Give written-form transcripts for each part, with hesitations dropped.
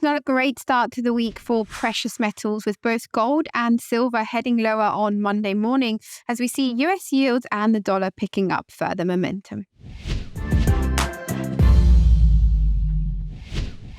Not a great start to the week for precious metals, with both gold and silver heading lower on Monday morning as we see US yields and the dollar picking up further momentum.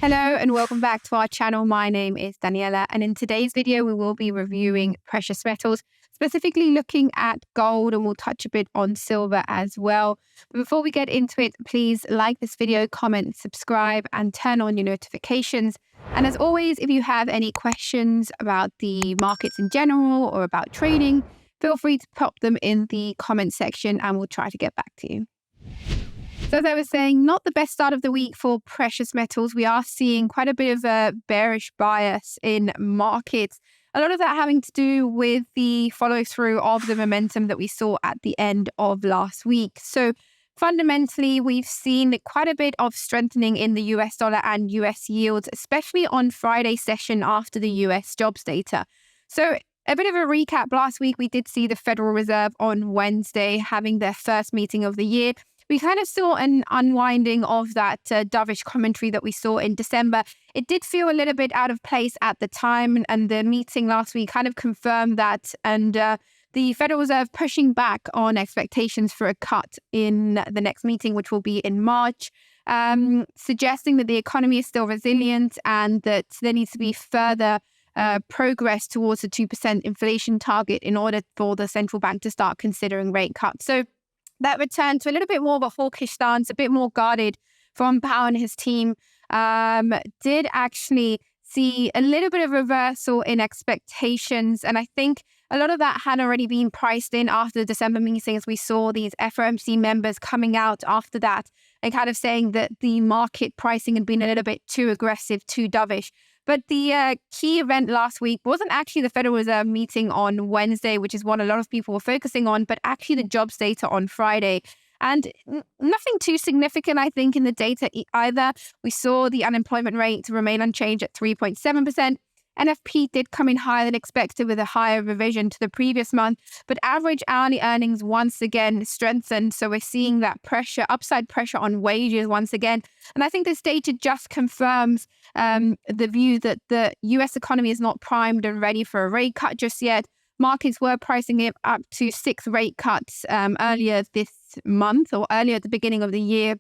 Hello and welcome back to our channel. My name is Daniela, and in today's video we will be reviewing precious metals, specifically looking at gold, and we'll touch a bit on silver as well. But before we get into it, please like this video, comment, subscribe, and turn on your notifications. And as always, if you have any questions about the markets in general or about trading, feel free to pop them in the comment section and we'll try to get back to you. So as I was saying, not the best start of the week for precious metals. We are seeing quite a bit of a bearish bias in markets. A lot of that having to do with the follow through of the momentum that we saw at the end of last week. So fundamentally, we've seen quite a bit of strengthening in the US dollar and US yields, especially on Friday's session after the US jobs data. So a bit of a recap, last week we did see the Federal Reserve on Wednesday having their first meeting of the year. We kind of saw an unwinding of that dovish commentary that we saw in December. It did feel a little bit out of place at the time, and the meeting last week kind of confirmed that. And the Federal Reserve pushing back on expectations for a cut in the next meeting, which will be in March, suggesting that the economy is still resilient and that there needs to be further progress towards the 2% inflation target in order for the central bank to start considering rate cuts. So that return to a little bit more of a hawkish stance, a bit more guarded from Powell and his team, did actually see a little bit of reversal in expectations. And I think a lot of that had already been priced in after the December meeting, as we saw these FOMC members coming out after that and kind of saying that the market pricing had been a little bit too aggressive, too dovish. But the key event last week wasn't actually the Federal Reserve meeting on Wednesday, which is what a lot of people were focusing on, but actually the jobs data on Friday. And nothing too significant, I think, in the data either. We saw the unemployment rate remain unchanged at 3.7%. NFP did come in higher than expected with a higher revision to the previous month, but average hourly earnings once again strengthened. So we're seeing that pressure, upside pressure on wages once again. And I think this data just confirms the view that the US economy is not primed and ready for a rate cut just yet. Markets were pricing it up to 6 rate cuts earlier this month, or earlier at the beginning of the year.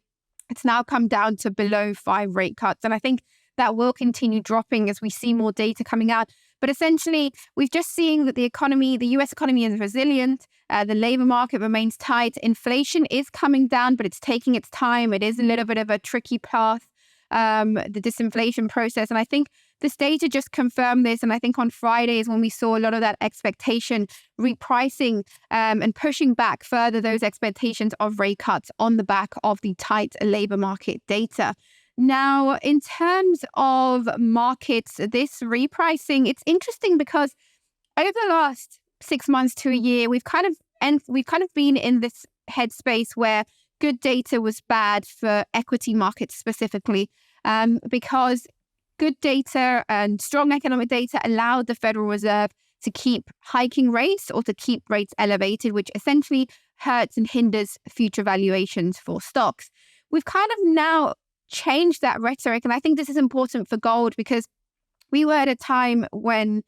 It's now come down to below 5 rate cuts. And I think that will continue dropping as we see more data coming out. But essentially, we've just seen that the economy, the US economy is resilient. The labor market remains tight. Inflation is coming down, but it's taking its time. It is a little bit of a tricky path, the disinflation process. And I think this data just confirmed this. And I think on Friday is when we saw a lot of that expectation repricing and pushing back further those expectations of rate cuts on the back of the tight labor market data. Now, in terms of markets, this repricing, it's interesting because over the last 6 months to a year, we've kind of been in this headspace where good data was bad for equity markets specifically, because good data and strong economic data allowed the Federal Reserve to keep hiking rates or to keep rates elevated, which essentially hurts and hinders future valuations for stocks. We've kind of now change that rhetoric. And I think this is important for gold because we were at a time when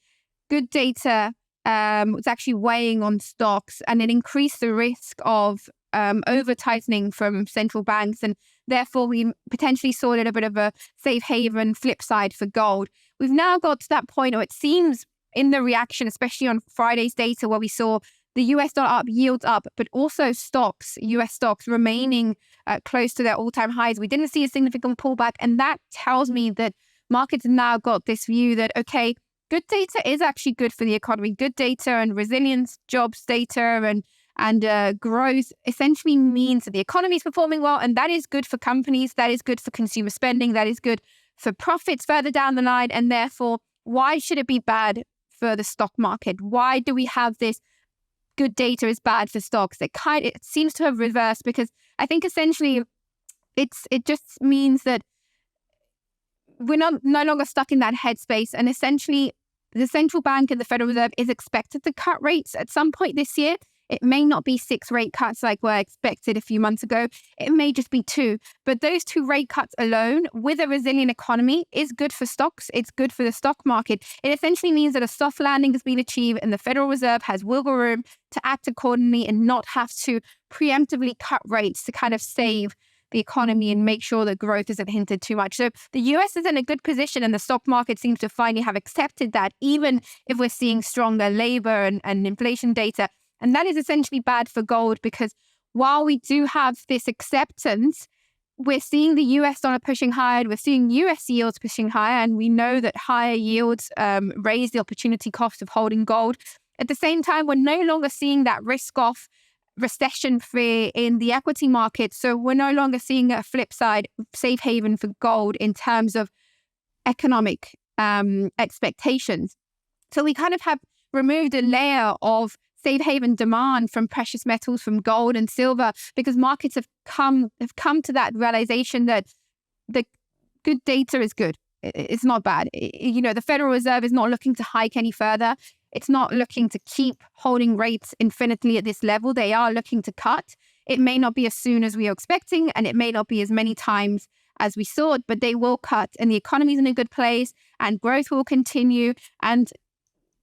good data was actually weighing on stocks, and it increased the risk of over tightening from central banks. And therefore, we potentially saw a little bit of a safe haven flip side for gold. We've now got to that point where it seems in the reaction, especially on Friday's data, where we saw the US dollar up, yields up, but also stocks, US stocks remaining close to their all-time highs. We didn't see a significant pullback. And that tells me that markets have now got this view that, okay, good data is actually good for the economy. Good data and resilience, jobs data and growth essentially means that the economy is performing well. And that is good for companies. That is good for consumer spending. That is good for profits further down the line. And therefore, why should it be bad for the stock market? Why do we have this good data is bad for stocks? It seems to have reversed, because I think essentially it just means that we're no longer stuck in that headspace. And essentially, the central bank and the Federal Reserve is expected to cut rates at some point this year. It may not be 6 rate cuts like were expected a few months ago. It may just be 2. But those 2 rate cuts alone, with a resilient economy, is good for stocks. It's good for the stock market. It essentially means that a soft landing has been achieved and the Federal Reserve has wiggle room to act accordingly and not have to preemptively cut rates to kind of save the economy and make sure that growth isn't hindered too much. So the US is in a good position, and the stock market seems to finally have accepted that, even if we're seeing stronger labor and inflation data. And that is essentially bad for gold, because while we do have this acceptance, we're seeing the US dollar pushing higher, we're seeing US yields pushing higher, and we know that higher yields raise the opportunity cost of holding gold. At the same time, we're no longer seeing that risk-off recession fear in the equity market. So we're no longer seeing a flip side safe haven for gold in terms of economic expectations. So we kind of have removed a layer of safe haven demand from precious metals, from gold and silver, because markets have come to that realization that the good data is good. It's not bad. The Federal Reserve is not looking to hike any further. It's not looking to keep holding rates infinitely at this level. They are looking to cut. It may not be as soon as we are expecting, and it may not be as many times as we thought, but they will cut, and the economy is in a good place, and growth will continue, and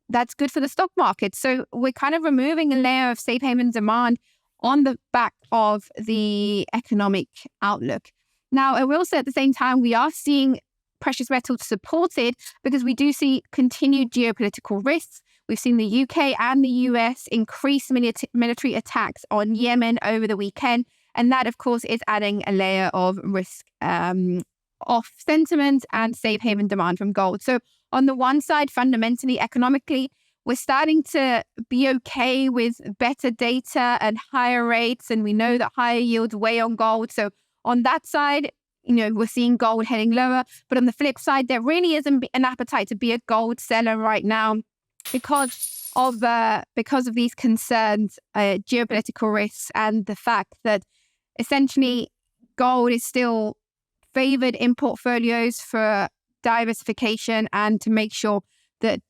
that's good for the stock market. So we're kind of removing a layer of safe haven demand on the back of the economic outlook. Now, I will say at the same time, we are seeing precious metals supported because we do see continued geopolitical risks. We've seen the UK and the US increase military attacks on Yemen over the weekend. And that, of course, is adding a layer of risk off sentiment and safe haven demand from gold. So on the one side, fundamentally, economically, we're starting to be okay with better data and higher rates. And we know that higher yields weigh on gold. So on that side, we're seeing gold heading lower. But on the flip side, there really isn't an appetite to be a gold seller right now because of these concerns, geopolitical risks, and the fact that essentially gold is still favored in portfolios for diversification and to make sure that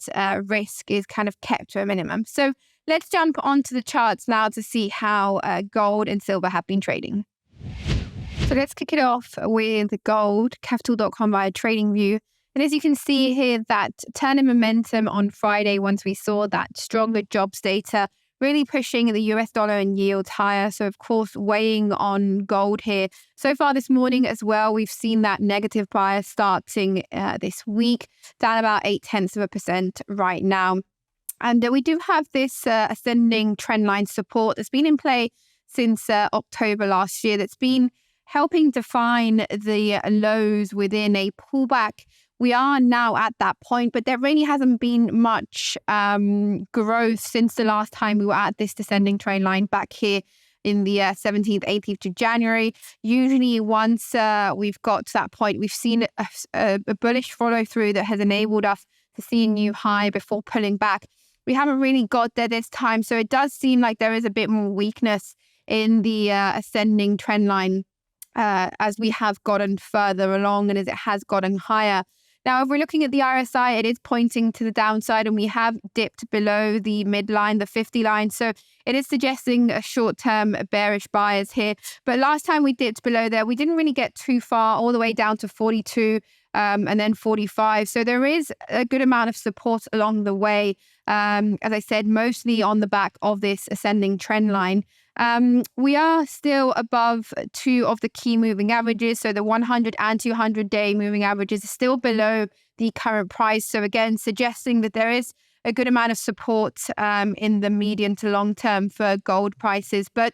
risk is kind of kept to a minimum. So let's jump onto the charts now to see how gold and silver have been trading. So let's kick it off with gold, Capital.com via trading view. And as you can see here, that turn in momentum on Friday, once we saw that stronger jobs data, really pushing the US dollar and yields higher. So, of course, weighing on gold here. So far this morning as well, we've seen that negative bias starting this week, down about 0.8% right now. And we do have this ascending trendline support that's been in play since October last year, that's been helping define the lows within a pullback. We are now at that point, but there really hasn't been much growth since the last time we were at this descending trend line back here in the 17th, 18th of January. Usually once we've got to that point, we've seen a bullish follow through that has enabled us to see a new high before pulling back. We haven't really got there this time, so it does seem like there is a bit more weakness in the ascending trend line as we have gotten further along and as it has gotten higher. Now, if we're looking at the RSI, it is pointing to the downside, and we have dipped below the midline, the 50 line. So it is suggesting a short-term bearish bias here. But last time we dipped below there, we didn't really get too far, all the way down to 42 and then 45. So there is a good amount of support along the way, as I said, mostly on the back of this ascending trend line. We are still above 2 of the key moving averages. So the 100 and 200-day moving averages are still below the current price. So again, suggesting that there is a good amount of support in the medium to long term for gold prices. But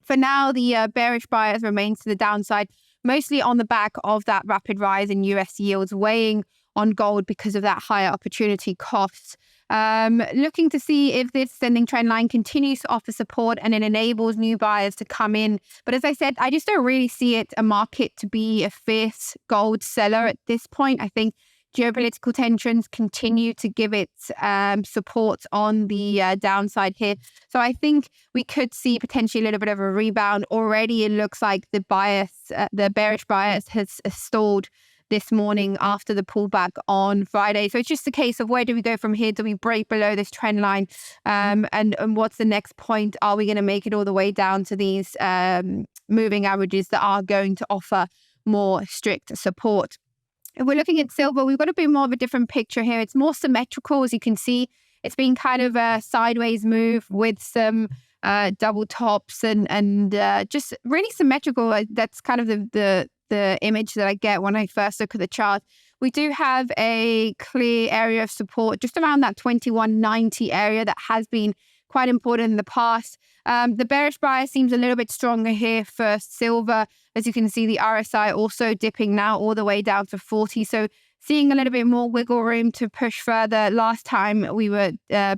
for now, the bearish bias remains to the downside, mostly on the back of that rapid rise in US yields weighing on gold because of that higher opportunity cost. Looking to see if this ascending trend line continues to offer support and it enables new buyers to come in. But as I said, I just don't really see it a market to be a fierce gold seller at this point. I think geopolitical tensions continue to give it support on the downside here. So I think we could see potentially a little bit of a rebound. Already, it looks like the bearish bias has stalled this morning after the pullback on Friday. So it's just a case of where do we go from here? Do we break below this trend line? And what's the next point? Are we going to make it all the way down to these moving averages that are going to offer more strict support? If we're looking at silver, we've got a bit more of a different picture here. It's more symmetrical, as you can see. It's been kind of a sideways move with some double tops and just really symmetrical. That's kind of the image that I get when I first look at the chart. We do have a clear area of support just around that 2190 area that has been quite important in the past. The bearish bias seems a little bit stronger here for silver. As you can see, the RSI also dipping now all the way down to 40. So seeing a little bit more wiggle room to push further. Last time we were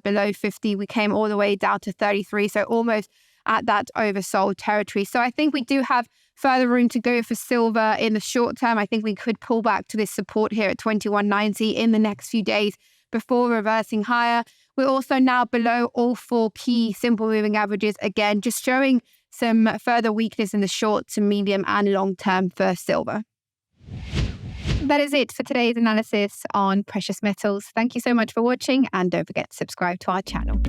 below 50, we came all the way down to 33. So almost at that oversold territory. So I think we do have further room to go for silver in the short term. I think we could pull back to this support here at 2190 in the next few days before reversing higher. We're also now below all four key simple moving averages, again, just showing some further weakness in the short to medium and long term for silver. That is it for today's analysis on precious metals. Thank you so much for watching, and don't forget to subscribe to our channel.